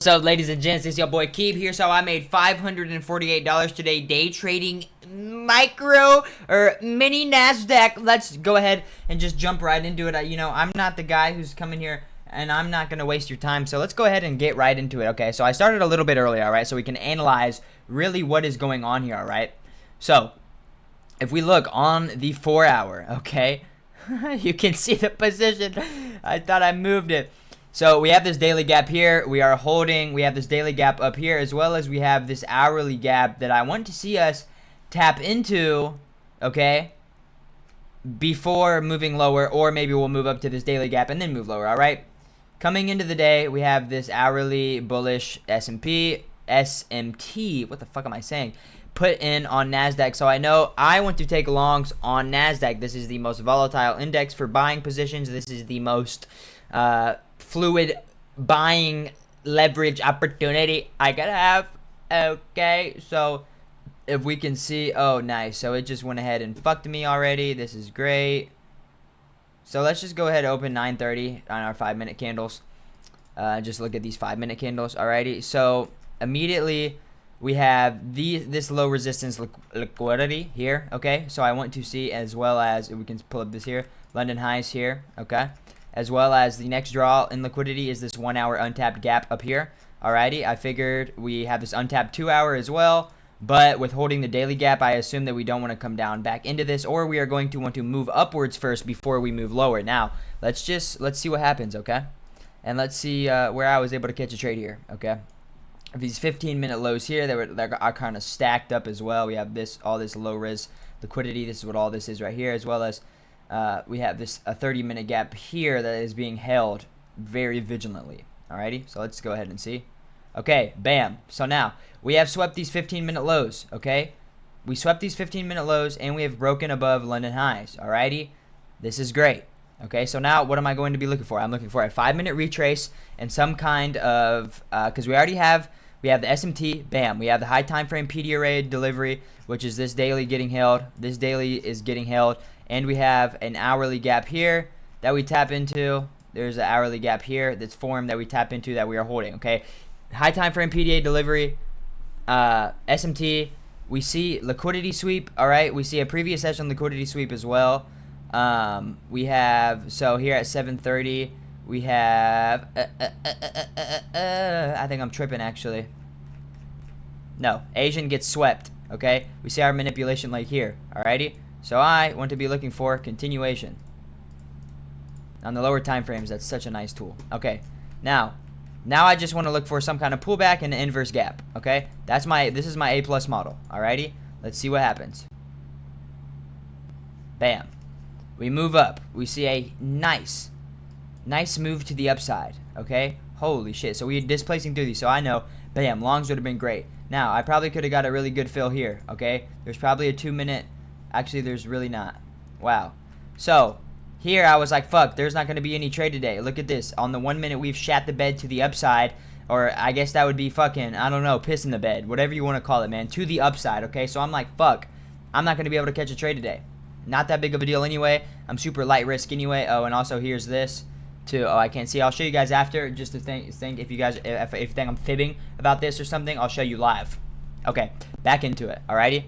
So, ladies and gents, it's your boy KEEB here. So, I made $548 today day trading micro or mini NASDAQ. Let's go ahead and just jump right into it. I'm not the guy who's coming here and I'm not going to waste your time. So, let's go ahead and get right into it. Okay, so I started a little bit early, all right, so we can analyze really what is going on here, all right? So, if we look on the 4 hour, okay, you can see the position. I thought I moved it. So we have this daily gap here. We are holding. We have this daily gap up here, as well as we have this hourly gap that I want to see us tap into, okay, before moving lower, or maybe we'll move up to this daily gap and then move lower, all right? Coming into the day, we have this hourly bullish SMT, what the fuck am I saying, put in on NASDAQ. So I know I want to take longs on NASDAQ. This is the most volatile index for buying positions. This is the most fluid buying leverage opportunity I could have. Okay, so if we can see, oh nice, so it just went ahead and fucked me already. This is great. So let's just go ahead and open 9:30 on our 5-minute candles. Just look at these 5-minute candles. Alrighty, so immediately we have this low resistance liquidity here. Okay, so I want to see, as well as, if we can pull up this here, London highs here. Okay, as well as the next draw in liquidity is this 1 hour untapped gap up here. Alrighty, I figured we have this untapped 2 hour as well, but with holding the daily gap, I assume that we don't want to come down back into this, or we are going to want to move upwards first before we move lower. Now, let's see what happens, okay? And let's see where I was able to catch a trade here, okay? These 15-minute lows here, they are kind of stacked up as well. We have all this low res liquidity. This is what all this is right here, as well as we have this a 30-minute gap here that is being held very vigilantly. Alrighty, so let's go ahead and see. Okay, bam. So now we have swept these 15-minute lows. Okay, we swept these 15-minute lows and we have broken above London highs. Alrighty, this is great. Okay, so now what am I going to be looking for? I'm looking for a 5-minute retrace and some kind of because we have the SMT. Bam, we have the high time frame PD array delivery, which is this daily getting held. This daily is getting held. And we have an hourly gap here that we tap into. There's an hourly gap here that's formed that we tap into that we are holding. Okay, high time frame PDA delivery, SMT. We see liquidity sweep. All right, we see a previous session liquidity sweep as well. We have, so here at 7:30, we have. I think I'm tripping actually. No, Asian gets swept. Okay, we see our manipulation like here. Alrighty. So I want to be looking for continuation on the lower time frames. That's such a nice tool. Okay, now I just want to look for some kind of pullback and an inverse gap. Okay, this is my A+ model. Alrighty, let's see what happens. Bam, we move up. We see a nice move to the upside. Okay, holy shit. So we're displacing through these. So I know, bam, longs would have been great. Now I probably could have got a really good fill here. Okay, there's probably a 2-minute. Actually, there's really not. Wow. So, here I was like, fuck, there's not going to be any trade today. Look at this. On the 1 minute, we've shat the bed to the upside. Or I guess that would be fucking, I don't know, piss in the bed. Whatever you want to call it, man. To the upside, okay? So I'm like, fuck, I'm not going to be able to catch a trade today. Not that big of a deal anyway. I'm super light risk anyway. Oh, and also here's this too. Oh, I can't see. I'll show you guys after. Just to think if you guys, if you think I'm fibbing about this or something, I'll show you live. Okay, back into it. Alrighty.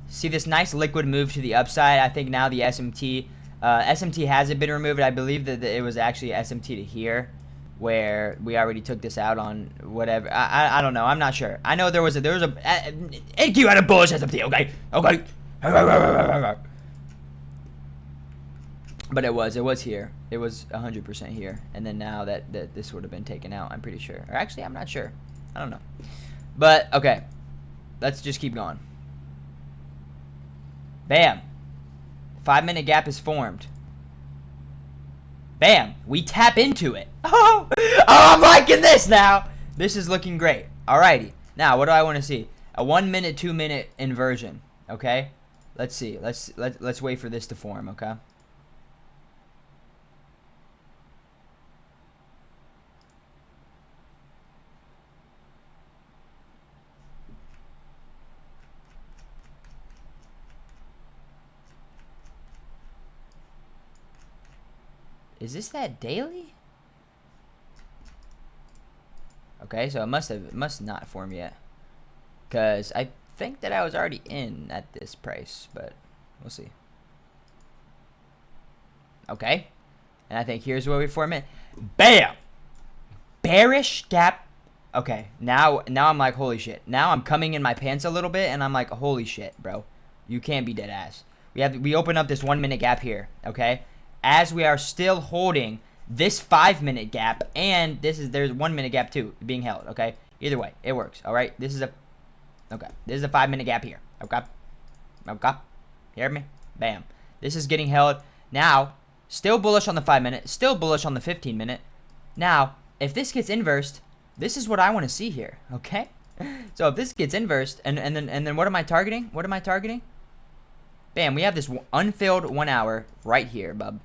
See this nice liquid move to the upside. I think now the SMT hasn't been removed. I believe that it was actually SMT to here, where we already took this out on whatever. I don't know. I'm not sure. I know there was a NQ had a bullish SMT. Okay. But it was here. It was 100% here. And then now that this would have been taken out, I'm pretty sure. Or actually, I'm not sure. I don't know. But okay, let's just keep going. Bam. 5-minute gap is formed. Bam. We tap into it. Oh, I'm liking this now. This is looking great. Alrighty. Now, what do I want to see? A 1 minute, 2 minute inversion. Okay. Let's see. Let's wait for this to form. Okay. Is this that daily? Okay, so it must not form yet. Because I think that I was already in at this price, but we'll see. Okay. And I think here's where we form it. Bam! Bearish gap. Okay, now I'm like, holy shit. Now I'm coming in my pants a little bit, and I'm like, holy shit, bro. You can't be dead ass. We open up this 1 minute gap here, okay? As we are still holding this 5 minute gap, and there's 1 minute gap too being held, okay? Either way, it works, all right? This is a 5 minute gap here, okay? Okay, hear me? Bam. This is getting held. Now, still bullish on the 5 minute, still bullish on the 15 minute. Now, if this gets inversed, this is what I want to see here, okay? So if this gets inversed, and then what am I targeting? What am I targeting? Bam, we have this unfilled 1 hour right here, bub.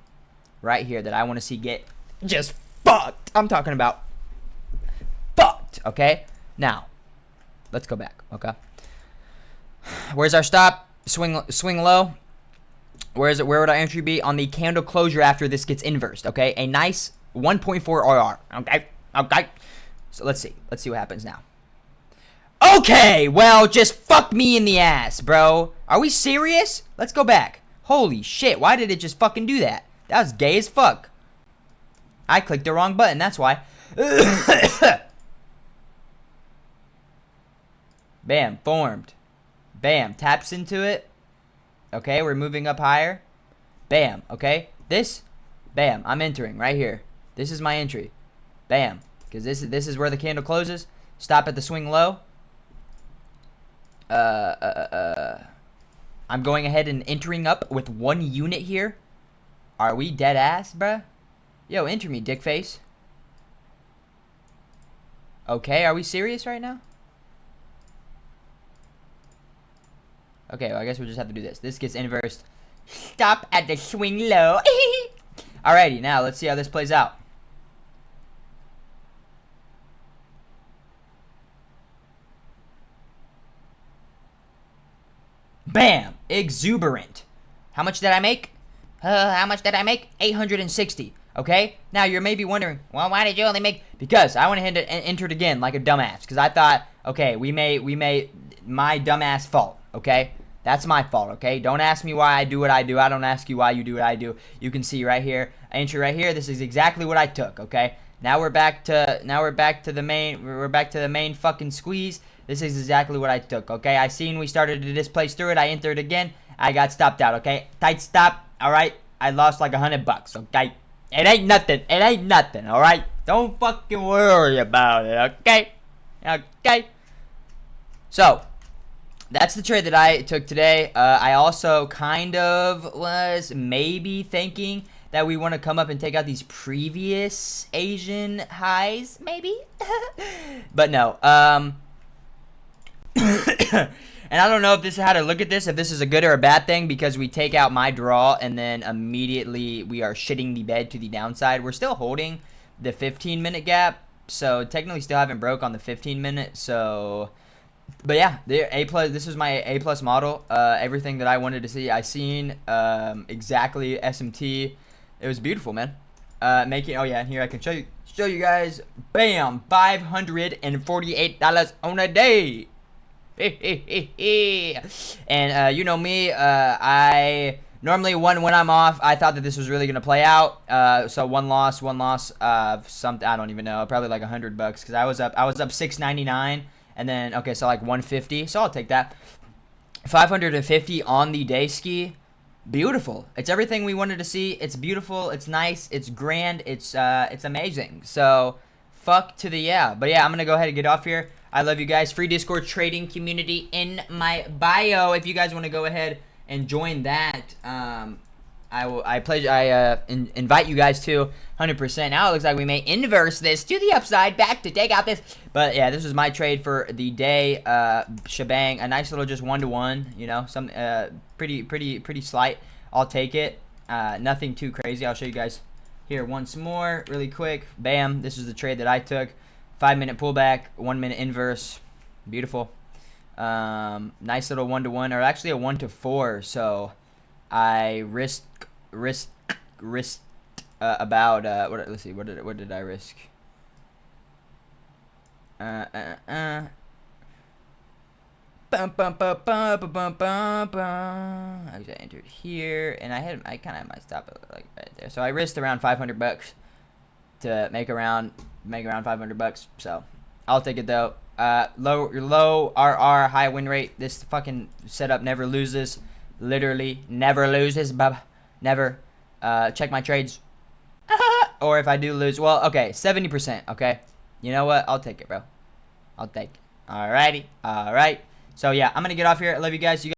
Right here that I want to see get just fucked. I'm talking about fucked, okay? Now, let's go back, okay? Where's our stop? Swing low. Where is it? Where would our entry be? On the candle closure after this gets inversed, okay? A nice 1.4 RR, okay? Okay. So let's see. Let's see what happens now. Okay, well, just fuck me in the ass, bro. Are we serious? Let's go back. Holy shit, why did it just fucking do that? That was gay as fuck. I clicked the wrong button, that's why. Bam, formed. Bam, taps into it. Okay, we're moving up higher. Bam, okay. This, bam, I'm entering right here. This is my entry. Bam, because this is where the candle closes. Stop at the swing low. I'm going ahead and entering up with 1 unit here. Are we dead ass, bruh? Yo, enter me, dick face. Okay, are we serious right now? Okay, well, I guess we'll just have to do this. This gets inversed. Stop at the swing low. Alrighty, now let's see how this plays out. Bam! Exuberant. How much did I make? How much did I make? 860. Okay? Now you're maybe wondering, well, why did you only make? Because I went ahead and entered again like a dumbass. Because I thought, okay, we made my dumbass fault. Okay? That's my fault. Okay? Don't ask me why I do what I do. I don't ask you why you do what I do. You can see right here, entry right here. This is exactly what I took. Okay? Now we're back to the main fucking squeeze. This is exactly what I took. Okay? I seen we started to displace through it. I entered again. I got stopped out. Okay? Tight stop. All right? I lost like $100. Okay? It ain't nothing. It ain't nothing. All right? Don't fucking worry about it. Okay? Okay? So, that's the trade that I took today. I also kind of was maybe thinking that we want to come up and take out these previous Asian highs, maybe? But no. And I don't know if this is how to look at this, if this is a good or a bad thing, because we take out my draw and then immediately we are shitting the bed to the downside. We're still holding the 15-minute gap, so technically still haven't broke on the 15-minute. So, but yeah, this was my A+ model. Everything that I wanted to see, I seen. Exactly SMT. It was beautiful, man. Oh yeah, here I can show you guys. Bam, $548 on a day. And you know me, I normally when I'm off, I thought that this was really gonna play out. So one loss, something I don't even know, probably like $100 because I was up $6.99, and then okay, so like 150. So I'll take that. 550 on the day ski. Beautiful. It's everything we wanted to see. It's beautiful. It's nice. It's grand. It's amazing. So fuck to the yeah. But yeah, I'm gonna go ahead and get off here. I love you guys. Free Discord trading community in my bio. If you guys want to go ahead and join that, I invite you guys to 100%. Now it looks like we may inverse this to the upside back to take out this. But yeah, this was my trade for the day. Shebang, a nice little just 1-to-1. You know, some pretty slight. I'll take it. Nothing too crazy. I'll show you guys here once more, really quick. Bam. This is the trade that I took. 5-minute pullback, 1-minute inverse, beautiful. Nice little 1-to-1, or actually a 1-to-4. So I risked about let's see, what did I risk? Bum, bum, bum, bum, bum, bum, bum, bum. I entered here, and I kind of had my stop like right there. So I risked around 500 bucks to make around 500 bucks. So I'll take it though. Low RR, high win rate. This fucking setup never loses. Literally never loses, bub. Never. Check my trades. Or if I do lose, well, okay, 70%. Okay, you know what? I'll take it, bro. I'll take it. Alrighty. Alright. So yeah, I'm gonna get off here. I love you guys.